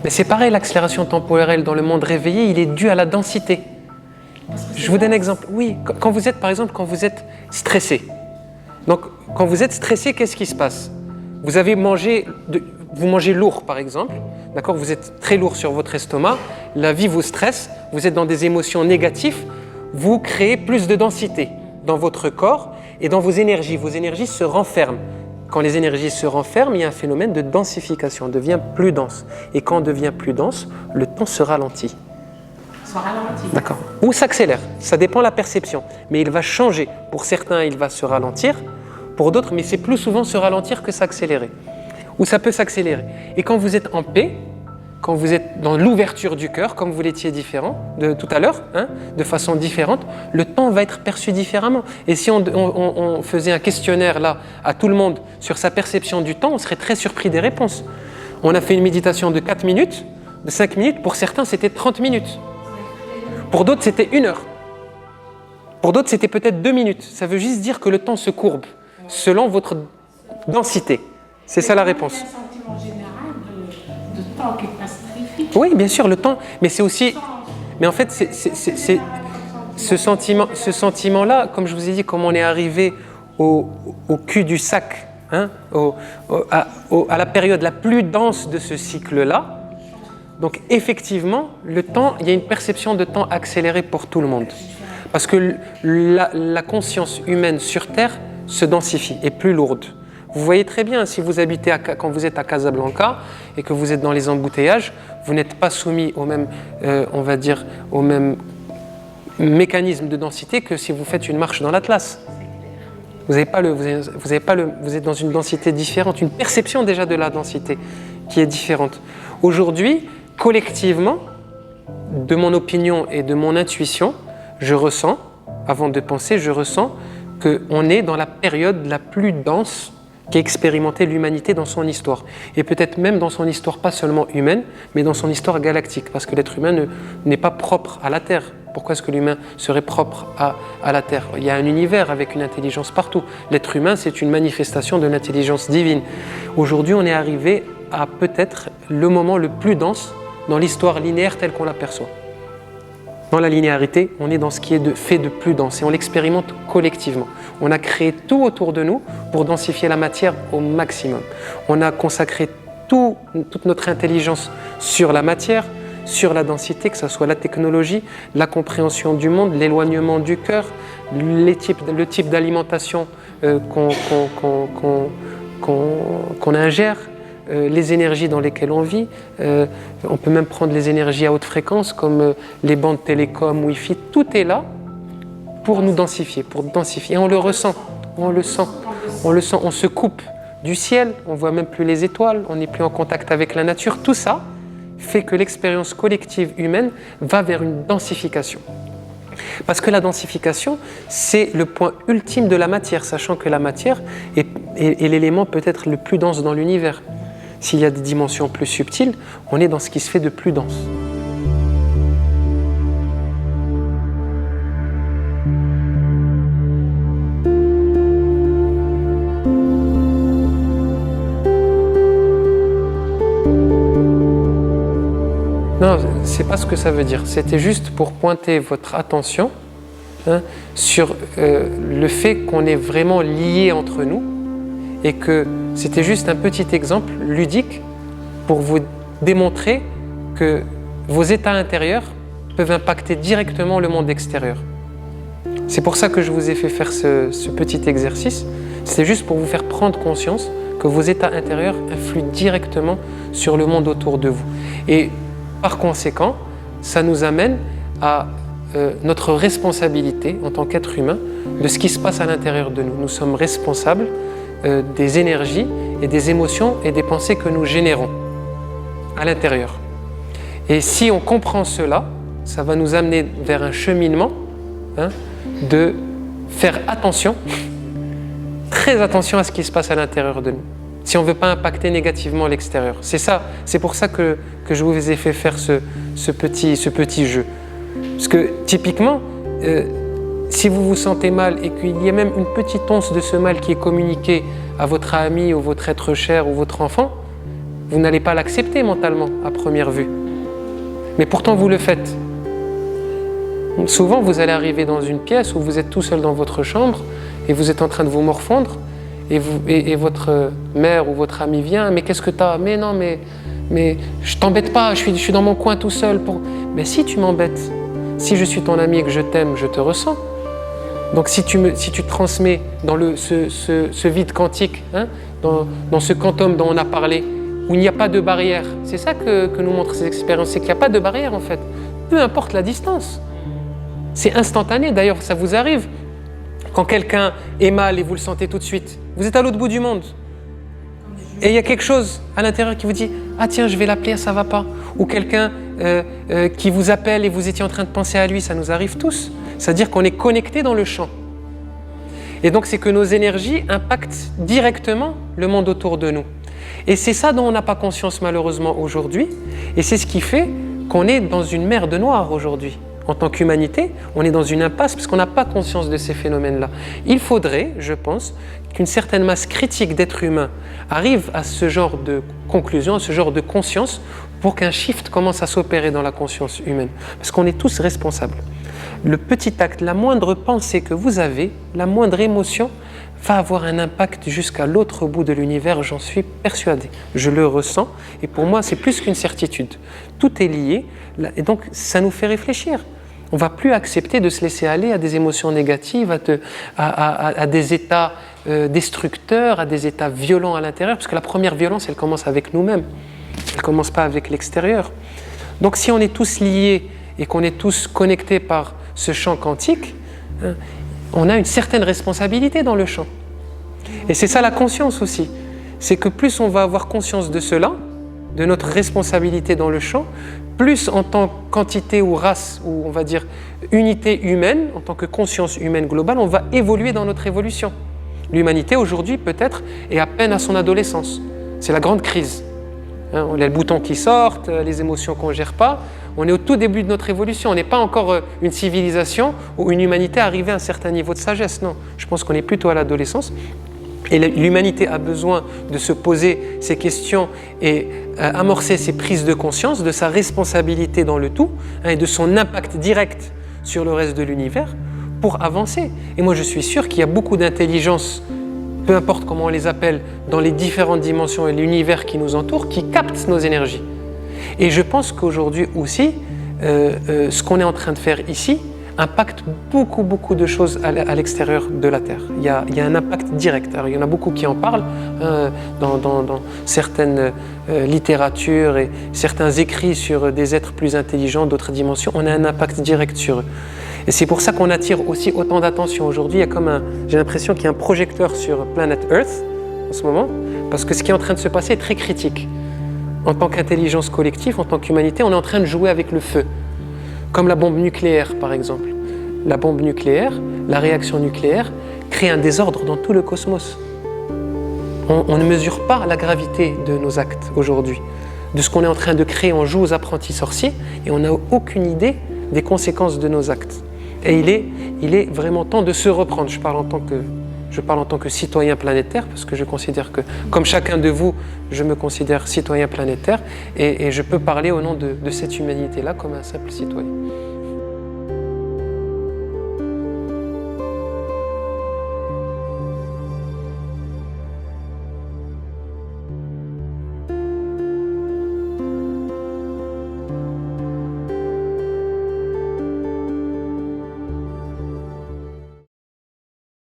Mais c'est pareil, l'accélération temporelle dans le monde réveillé, il est dû à la densité. Je vous donne un exemple. Oui, quand vous êtes, par exemple, quand vous êtes stressé. Donc, quand vous êtes stressé, qu'est-ce qui se passe? Vous mangez lourd, par exemple. D'accord? Vous êtes très lourd sur votre estomac. La vie vous stresse. Vous êtes dans des émotions négatives. Vous créez plus de densité dans votre corps et dans vos énergies. Vos énergies se renferment. Quand les énergies se renferment, il y a un phénomène de densification. On devient plus dense. Et quand on devient plus dense, le temps se ralentit. D'accord. Ou s'accélère, ça dépend de la perception. Mais il va changer. Pour certains, il va se ralentir. Pour d'autres, mais c'est plus souvent se ralentir que s'accélérer. Ou ça peut s'accélérer. Et quand vous êtes en paix, quand vous êtes dans l'ouverture du cœur, comme vous l'étiez différent de tout à l'heure, de façon différente, le temps va être perçu différemment. Et si on faisait un questionnaire là à tout le monde sur sa perception du temps, on serait très surpris des réponses. On a fait une méditation de 4 minutes, de 5 minutes. Pour certains, c'était 30 minutes. Pour d'autres, c'était 1 heure. Pour d'autres, c'était peut-être 2 minutes. Ça veut juste dire que le temps se courbe selon votre densité. C'est ça la réponse. Il y a un sentiment général de temps qui passe très vite. Oui, bien sûr, le temps. Mais c'est aussi... Mais en fait, c'est ce sentiment-là, comme je vous ai dit, comme on est arrivé au cul du sac, à la période la plus dense de ce cycle-là, donc effectivement, le temps, il y a une perception de temps accélérée pour tout le monde. Parce que la conscience humaine sur Terre se densifie, est plus lourde. Vous voyez très bien, si vous habitez quand vous êtes à Casablanca et que vous êtes dans les embouteillages, vous n'êtes pas soumis au même, on va dire, au même mécanisme de densité que si vous faites une marche dans l'Atlas. Vous êtes dans une densité différente, une perception déjà de la densité qui est différente. Aujourd'hui, collectivement, de mon opinion et de mon intuition, je ressens, avant de penser, je ressens qu'on est dans la période la plus dense qu'a expérimenté l'humanité dans son histoire. Et peut-être même dans son histoire, pas seulement humaine, mais dans son histoire galactique, parce que l'être humain n'est pas propre à la Terre. Pourquoi est-ce que l'humain serait propre à la Terre? Il y a un univers avec une intelligence partout. L'être humain, c'est une manifestation de l'intelligence divine. Aujourd'hui, on est arrivé à peut-être le moment le plus dense dans l'histoire linéaire telle qu'on l'aperçoit. Dans la linéarité, on est dans ce qui est fait de plus dense et on l'expérimente collectivement. On a créé tout autour de nous pour densifier la matière au maximum. On a consacré toute notre intelligence sur la matière, sur la densité, que ce soit la technologie, la compréhension du monde, l'éloignement du cœur, le type d'alimentation qu'on ingère, les énergies dans lesquelles on vit. On peut même prendre les énergies à haute fréquence comme les bandes télécom, Wi-Fi. Tout est là pour nous densifier, Et on le ressent, on se coupe du ciel, on ne voit même plus les étoiles, on n'est plus en contact avec la nature. Tout ça fait que l'expérience collective humaine va vers une densification. Parce que la densification, c'est le point ultime de la matière, sachant que la matière est l'élément peut-être le plus dense dans l'univers. S'il y a des dimensions plus subtiles, on est dans ce qui se fait de plus dense. Non, c'est pas ce que ça veut dire. C'était juste pour pointer votre attention sur le fait qu'on est vraiment liés entre nous et que c'était juste un petit exemple ludique pour vous démontrer que vos états intérieurs peuvent impacter directement le monde extérieur. C'est pour ça que je vous ai fait faire ce petit exercice. C'est juste pour vous faire prendre conscience que vos états intérieurs influent directement sur le monde autour de vous. Et par conséquent, ça nous amène à notre responsabilité en tant qu'être humain de ce qui se passe à l'intérieur de nous. Nous sommes responsables des énergies et des émotions et des pensées que nous générons à l'intérieur. Et si on comprend cela, ça va nous amener vers un cheminement de faire attention, très attention à ce qui se passe à l'intérieur de nous, si on ne veut pas impacter négativement l'extérieur. C'est pour ça que je vous ai fait faire ce petit jeu. Parce que typiquement, si vous vous sentez mal et qu'il y a même une petite once de ce mal qui est communiqué à votre ami ou votre être cher ou votre enfant, Vous n'allez pas l'accepter mentalement à première vue. Mais pourtant, vous le faites. Souvent, vous allez arriver dans une pièce où vous êtes tout seul dans votre chambre et vous êtes en train de vous morfondre et votre mère ou votre ami vient. Mais qu'est-ce que t'as? Mais non, mais je t'embête pas, je suis dans mon coin tout seul. Mais si tu m'embêtes, si je suis ton ami et que je t'aime, je te ressens. Donc si tu transmets dans ce vide quantique, hein, dans ce quantum dont on a parlé, où il n'y a pas de barrière, c'est ça que nous montrent ces expériences, c'est qu'il n'y a pas de barrière en fait, peu importe la distance. C'est instantané, d'ailleurs ça vous arrive, quand quelqu'un est mal et vous le sentez tout de suite, vous êtes à l'autre bout du monde, et il y a quelque chose à l'intérieur qui vous dit « Ah tiens, je vais l'appeler, ça va pas » ou quelqu'un qui vous appelle et vous étiez en train de penser à lui, ça nous arrive tous, c'est-à-dire qu'on est connecté dans le champ. Et donc c'est que nos énergies impactent directement le monde autour de nous. Et c'est ça dont on n'a pas conscience malheureusement aujourd'hui, et c'est ce qui fait qu'on est dans une mer de noir aujourd'hui. En tant qu'humanité, on est dans une impasse parce qu'on n'a pas conscience de ces phénomènes-là. Il faudrait, je pense, qu'une certaine masse critique d'êtres humains arrive à ce genre de conclusion, à ce genre de conscience, pour qu'un shift commence à s'opérer dans la conscience humaine. Parce qu'on est tous responsables. Le petit acte, la moindre pensée que vous avez, la moindre émotion, va avoir un impact jusqu'à l'autre bout de l'univers, j'en suis persuadé. Je le ressens, et pour moi, c'est plus qu'une certitude. Tout est lié, et donc ça nous fait réfléchir. On ne va plus accepter de se laisser aller à des émotions négatives, à des états destructeurs, à des états violents à l'intérieur, parce que la première violence, elle commence avec nous-mêmes. Elle ne commence pas avec l'extérieur. Donc si on est tous liés et qu'on est tous connectés par ce champ quantique, hein, on a une certaine responsabilité dans le champ. Et c'est ça la conscience aussi. C'est que plus on va avoir conscience de cela, de notre responsabilité dans le champ, plus en tant qu'entité ou race, ou on va dire unité humaine, en tant que conscience humaine globale, on va évoluer dans notre évolution. L'humanité aujourd'hui peut-être est à peine à son adolescence. C'est la grande crise. Hein, on a le bouton qui sort, les émotions qu'on ne gère pas. On est au tout début de notre évolution. On n'est pas encore une civilisation ou une humanité arrivée à un certain niveau de sagesse. Non, je pense qu'on est plutôt à l'adolescence. Et l'humanité a besoin de se poser ces questions et amorcer ces prises de conscience de sa responsabilité dans le tout, hein, et de son impact direct sur le reste de l'univers pour avancer. Et moi je suis sûr qu'il y a beaucoup d'intelligence, peu importe comment on les appelle, dans les différentes dimensions et l'univers qui nous entoure, qui captent nos énergies. Et je pense qu'aujourd'hui aussi, ce qu'on est en train de faire ici impacte beaucoup de choses à l'extérieur de la Terre. Il y a un impact direct. Alors, il y en a beaucoup qui en parlent dans certaines littératures et certains écrits sur des êtres plus intelligents, d'autres dimensions. On a un impact direct sur eux. Et c'est pour ça qu'on attire aussi autant d'attention aujourd'hui. Il y a comme j'ai l'impression qu'il y a un projecteur sur Planet Earth en ce moment, parce que ce qui est en train de se passer est très critique. En tant qu'intelligence collective, en tant qu'humanité, on est en train de jouer avec le feu. Comme la bombe nucléaire, par exemple. La bombe nucléaire, la réaction nucléaire, crée un désordre dans tout le cosmos. On ne mesure pas la gravité de nos actes aujourd'hui, de ce qu'on est en train de créer. On joue aux apprentis sorciers et on n'a aucune idée des conséquences de nos actes. Et il est vraiment temps de se reprendre. Je parle en tant que citoyen planétaire, parce que je considère que, comme chacun de vous, je me considère citoyen planétaire, et je peux parler au nom de cette humanité-là comme un simple citoyen.